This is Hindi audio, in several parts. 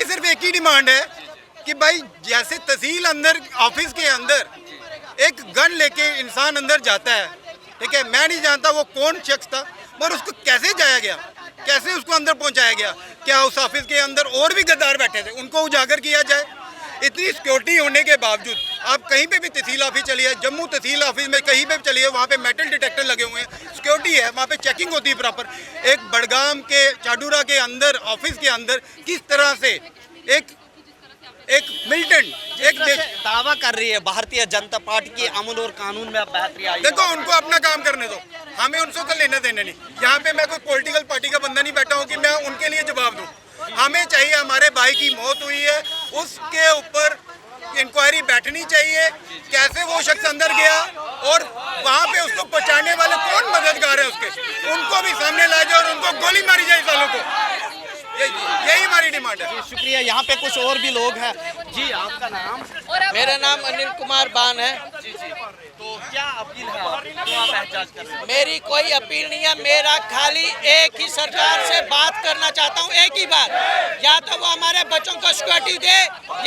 सिर्फ एक ही डिमांड है कि भाई जैसे तहसील अंदर ऑफिस के अंदर एक गन लेके इंसान अंदर जाता है, ठीक है, मैं नहीं जानता वो कौन शख्स था, मगर उसको कैसे जाया गया, कैसे उसको अंदर पहुंचाया गया। क्या उस ऑफिस के अंदर और भी गद्दार बैठे थे, उनको उजागर किया जाए? इतनी सिक्योरिटी होने के बावजूद आप कहीं पे भी तहसील ऑफिस चलिए, जम्मू तहसील ऑफिस में कहीं पे भी चलिए, वहाँ पे मेटल डिटेक्टर लगे हुए हैं, सिक्योरिटी है, वहाँ पे चेकिंग होती है प्रॉपर। एक बड़गाम के चाडूरा के अंदर ऑफिस के अंदर किस तरह से एक मिलिटेंट एक दावा कर रही है भारतीय जनता पार्टी की अमन और कानून में अब बेहतरी आई। देखो उनको अपना काम करने दो, हमें उनसे तो लेना देना नहीं। यहाँ पे मैं कोई पॉलिटिकल पार्टी का बंदा नहीं बैठा हूँ कि मैं उनके लिए जवाब दूँ। हमें चाहिए, हमारे भाई की मौत हुई है, उसके ऊपर इंक्वायरी बैठनी चाहिए, कैसे वो शख्स अंदर गया और वहाँ पे उसको बचाने वाले कौन मददगार है उसके, उनको भी सामने लाया जाए और उनको गोली मारी जाए सालों को। यही हमारी डिमांड है। शुक्रिया। यहाँ पे कुछ और भी लोग हैं। जी, आपका नाम? मेरा नाम अनिल कुमार बान है। जी जी। तो क्या अपील है, तो आप एहतजाज कर रहे हैं? मेरी कोई अपील नहीं है, मेरा खाली एक ही सरकार से बात करना चाहता हूँ, एक ही बात, या तो वो हमारे बच्चों को सिक्योरिटी दे,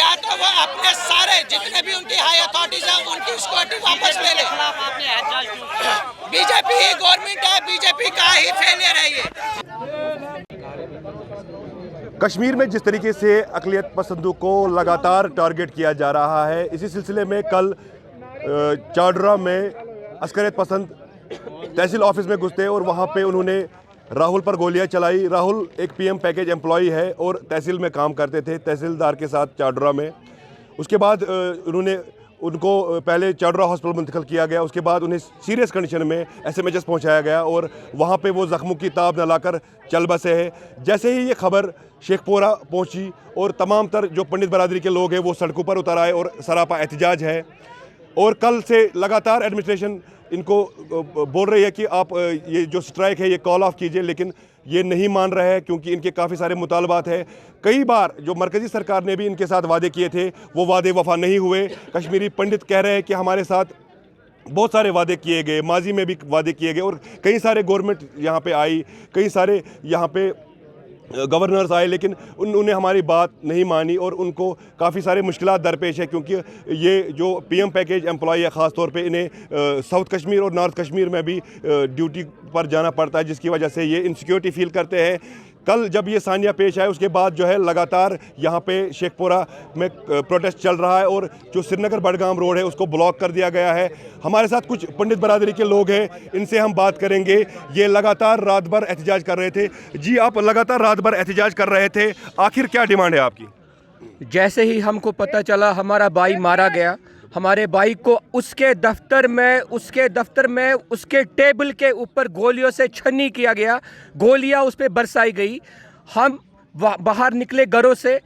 या तो वो अपने सारे जितने भी उनकी हाई अथॉरिटीज हैं उनकी सिक्योरिटी वापस ले ले। आपने एहतजाज क्यों किया? बीजेपी ही गवर्नमेंट है, बीजेपी का ही फेलियर है ये। कश्मीर में जिस तरीके से अक़लियत पसंदों को लगातार टारगेट किया जा रहा है, इसी सिलसिले में कल चाडरा में अस्करियत पसंद तहसील ऑफिस में घुसते और वहां पे उन्होंने राहुल पर गोलियां चलाई। राहुल एक पीएम पैकेज एम्प्लॉई है और तहसील में काम करते थे तहसीलदार के साथ चाडरा में। उसके बाद उनको पहले चाडरा हॉस्पिटल मुंतकिल किया गया, उसके बाद उन्हें सीरियस कंडीशन में SMHS पहुंचाया गया और वहां पे वो ज़ख्मों की ताब न लाकर चल बसे हैं। जैसे ही ये खबर शेखपुरा पहुंची और तमाम तर जो पंडित बरादरी के लोग हैं वो सड़कों पर उतर आए और सरापा एहतजाज है। और कल से लगातार एडमिनिस्ट्रेशन इनको बोल रही है कि आप ये जो स्ट्राइक है ये कॉल ऑफ कीजिए, लेकिन ये नहीं मान रहे हैं क्योंकि इनके काफ़ी सारे मुतालबात हैं। कई बार जो मरकज़ी सरकार ने भी इनके साथ वादे किए थे वो वादे वफा नहीं हुए। कश्मीरी पंडित कह रहे हैं कि हमारे साथ बहुत सारे वादे किए गए, माजी में भी वादे किए गए और कई सारे गवर्नमेंट यहाँ पे आई, कई सारे यहाँ पे गवर्नर्स आए, लेकिन उन्होंने हमारी बात नहीं मानी और उनको काफ़ी सारे मुश्किलात दरपेश है क्योंकि ये जो पीएम पैकेज एम्प्लॉई है ख़ास तौर पे इन्हें साउथ कश्मीर और नॉर्थ कश्मीर में भी ड्यूटी पर जाना पड़ता है, जिसकी वजह से ये इनसिक्योरिटी फील करते हैं। कल जब ये सानिया पेश आए उसके बाद जो है लगातार यहाँ पे शेखपुरा में प्रोटेस्ट चल रहा है और जो श्रीनगर बडगाम रोड है उसको ब्लॉक कर दिया गया है। हमारे साथ कुछ पंडित बरादरी के लोग हैं, इनसे हम बात करेंगे। ये लगातार रात भर एहतजाज कर रहे थे। जी, आप लगातार रात भर एहतजाज कर रहे थे, आखिर क्या डिमांड है आपकी? जैसे ही हमको पता चला हमारा भाई मारा गया, हमारे भाई को उसके दफ्तर में उसके टेबल के ऊपर गोलियों से छन्नी किया गया, गोलियां उस पर बरसाई गई। हम बाहर निकले घरों से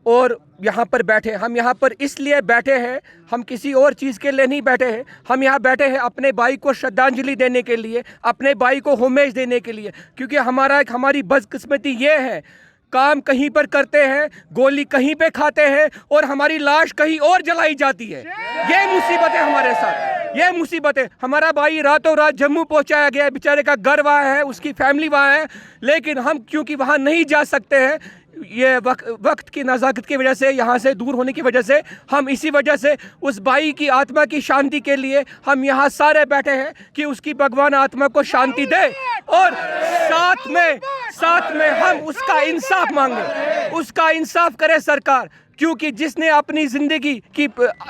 और यहाँ पर बैठे। हम यहाँ पर इसलिए बैठे हैं, हम किसी और चीज़ के लिए नहीं बैठे हैं। हम यहाँ बैठे हैं अपने भाई को श्रद्धांजलि देने के लिए, अपने भाई को होमेज देने के लिए, क्योंकि हमारी बदकिस्मती ये है काम कहीं पर करते हैं, गोली कहीं पे खाते हैं और हमारी लाश कहीं और जलाई जाती है। ये मुसीबत है हमारे साथ, ये मुसीबत है। हमारा भाई रातों रात जम्मू पहुंचाया गया, बेचारे का घर वहाँ है, उसकी फैमिली वहाँ है, लेकिन हम क्योंकि वहाँ नहीं जा सकते हैं, ये वक्त की नज़ाकत की वजह से, यहाँ से दूर होने की वजह से, हम इसी वजह से उस भाई की आत्मा की शांति के लिए हम यहाँ सारे बैठे हैं कि उसकी भगवान आत्मा को शांति दे और साथ में हम उसका इंसाफ मांगे, उसका इंसाफ करे सरकार। क्योंकि जिसने अपनी ज़िंदगी की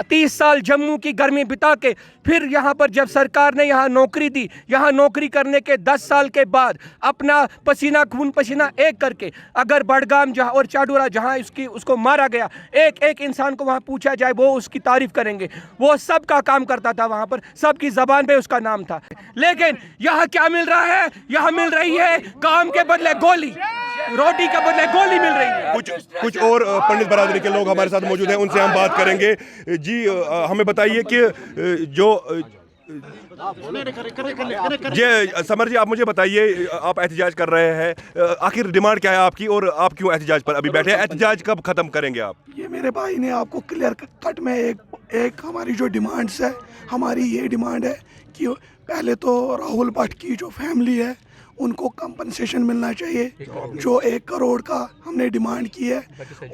30 साल जम्मू की गर्मी बिता के फिर यहाँ पर जब सरकार ने यहाँ नौकरी दी, यहाँ नौकरी करने के 10 साल के बाद अपना पसीना खून पसीना एक करके अगर बड़गाम जहाँ और चाडूरा जहाँ उसको मारा गया, एक इंसान को वहाँ पूछा जाए वो उसकी तारीफ़ करेंगे। वो सबका काम करता था, वहाँ पर सबकी ज़बान पे उसका नाम था। लेकिन यहाँ क्या मिल रहा है? यहाँ मिल रही है काम के बदले गोली, रोटी के बदले गोली मिल रही है। कुछ और पंडित बरादरी के लोग हमारे साथ मौजूद हैं, उनसे हम बात करेंगे। जी हमें बताइए कि जो जी समर जी, आप मुझे बताइए, आप एहतजाज कर रहे हैं, आखिर डिमांड क्या है आपकी और आप क्यों एहतजाज पर अभी बैठे हैं? एहतजाज कब खत्म करेंगे आप? ये मेरे भाई ने आपको क्लियर कट में एक हमारी जो डिमांड्स है, हमारी ये डिमांड है कि पहले तो राहुल भट्ट की जो फैमिली है उनको कंपनसेशन मिलना चाहिए, जो 1 करोड़ का हमने डिमांड की है,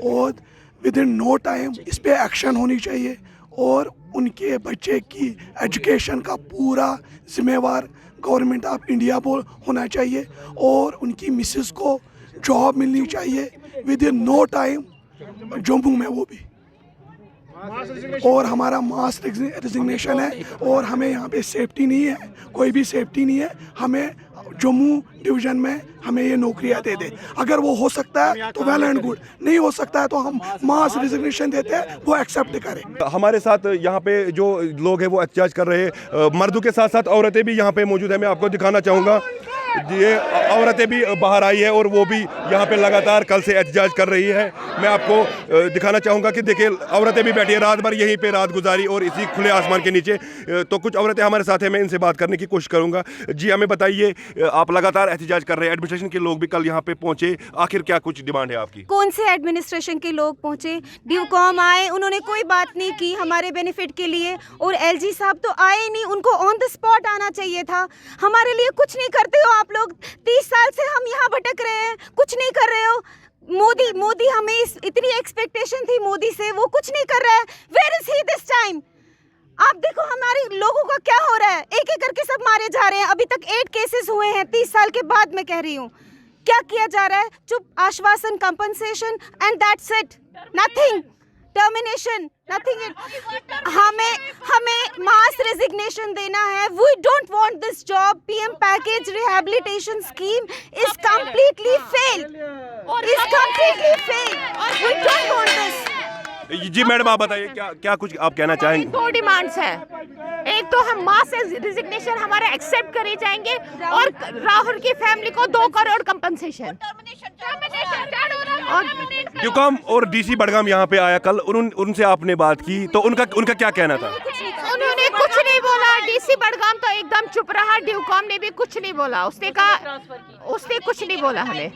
और विद इन नो टाइम इस पे एक्शन होनी चाहिए, और उनके बच्चे की एजुकेशन का पूरा जिम्मेवार गवर्नमेंट ऑफ इंडिया होना चाहिए, और उनकी मिसेस को जॉब मिलनी चाहिए within no time Jammu में, वो भी। और हमारा मास रेजिग्नेशन है, और हमें यहाँ पे सेफ्टी नहीं है, कोई भी सेफ्टी नहीं है। हमें जम्मू डिवीज़न में हमें ये नौकरियाँ दे दे। अगर वो हो सकता है तो वेल एंड गुड, नहीं हो सकता है तो हम मास रेजिग्नेशन देते हैं, वो एक्सेप्ट करें। हमारे साथ यहाँ पे जो लोग हैं वो एहतजाज कर रहे हैं, मर्दों के साथ साथ औरतें भी यहाँ पे मौजूद है। मैं आपको दिखाना चाहूँगा, ये औरतें भी बाहर आई है और वो भी यहाँ पे लगातार कल से एहतजाज कर रही है। मैं आपको दिखाना चाहूँगा कि देखिए, औरतें भी बैठी है, रात भर यहीं पे रात गुजारी और इसी खुले आसमान के नीचे। तो कुछ औरतें हमारे साथ हैं, मैं इनसे बात करने की कोशिश करूँगा। जी हमें बताइए, आप लगातार एहतजाज कर रहे हैं, एडमिनिस्ट्रेशन के लोग भी कल यहाँ पे पहुँचे, आखिर क्या कुछ डिमांड है आपकी? कौन से एडमिनिस्ट्रेशन के लोग पहुँचे? ड्यूकॉम आए, उन्होंने कोई बात नहीं की हमारे बेनिफिट के लिए, और एलजी साहब तो आए नहीं, उनको ऑन द स्पॉट आना चाहिए था। हमारे लिए कुछ नहीं करते हो आप लोग, 30 साल से हम यहाँ भटक रहे हैं, कुछ नहीं कर रहे हो। मोदी हमें इतनी एक्सपेक्टेशन थी मोदी से, वो कुछ नहीं कर रहा है। Where is he this time? आप देखो हमारे लोगों का क्या हो रहा है, एक एक करके सब मारे जा रहे हैं। अभी तक 8 केसेस हुए हैं 30 साल के बाद, मैं कह रही हूँ। क्या किया जा रहा है? चुप, आश्वासन, compensation and that's it, nothing, termination, nothing. हमें मास रेजिग्नेशन देना है। We don't want this job. PM package rehabilitation scheme is completely failed, we don't want this. जी मैडम, आप बताइए क्या कुछ आप कहना चाहेंगे? 2 डिमांड्स है। एक तो हम मास रेजिग्नेशन हमारा एक्सेप्ट करे जाएंगे, और राहुल की फैमिली को 2 करोड़ कंपनसेशन। ड्यूकॉम और डीसी बड़गाम यहाँ पे आया कल, उनसे आपने बात की तो उनका क्या कहना था? उन्होंने कुछ नहीं बोला। डीसी बड़गाम तो एकदम चुप रहा, ड्यूकॉम ने भी कुछ नहीं बोला। उसने कुछ नहीं बोला हमें।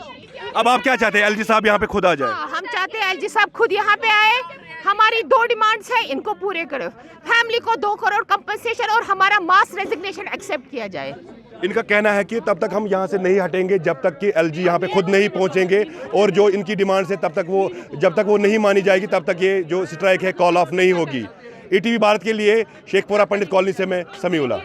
अब आप क्या चाहते हैं? एलजी साहब यहाँ पे खुद आ जाए? हम चाहते हैं एलजी साहब खुद यहाँ पे आए। हमारी 2 डिमांड्स है, इनको पूरे करो। फैमिली को 2 करोड़ कंपनसेशन और हमारा मास रेजिग्नेशन एक्सेप्ट किया जाए। इनका कहना है कि तब तक हम यहाँ से नहीं हटेंगे जब तक कि एलजी यहाँ पे खुद नहीं पहुँचेंगे, और जो इनकी डिमांड्स है जब तक वो नहीं मानी जाएगी तब तक ये जो स्ट्राइक है कॉल ऑफ नहीं होगी। ईटीवी भारत के लिए शेखपुरा पंडित कॉलोनी से मैं समीउल्लाह।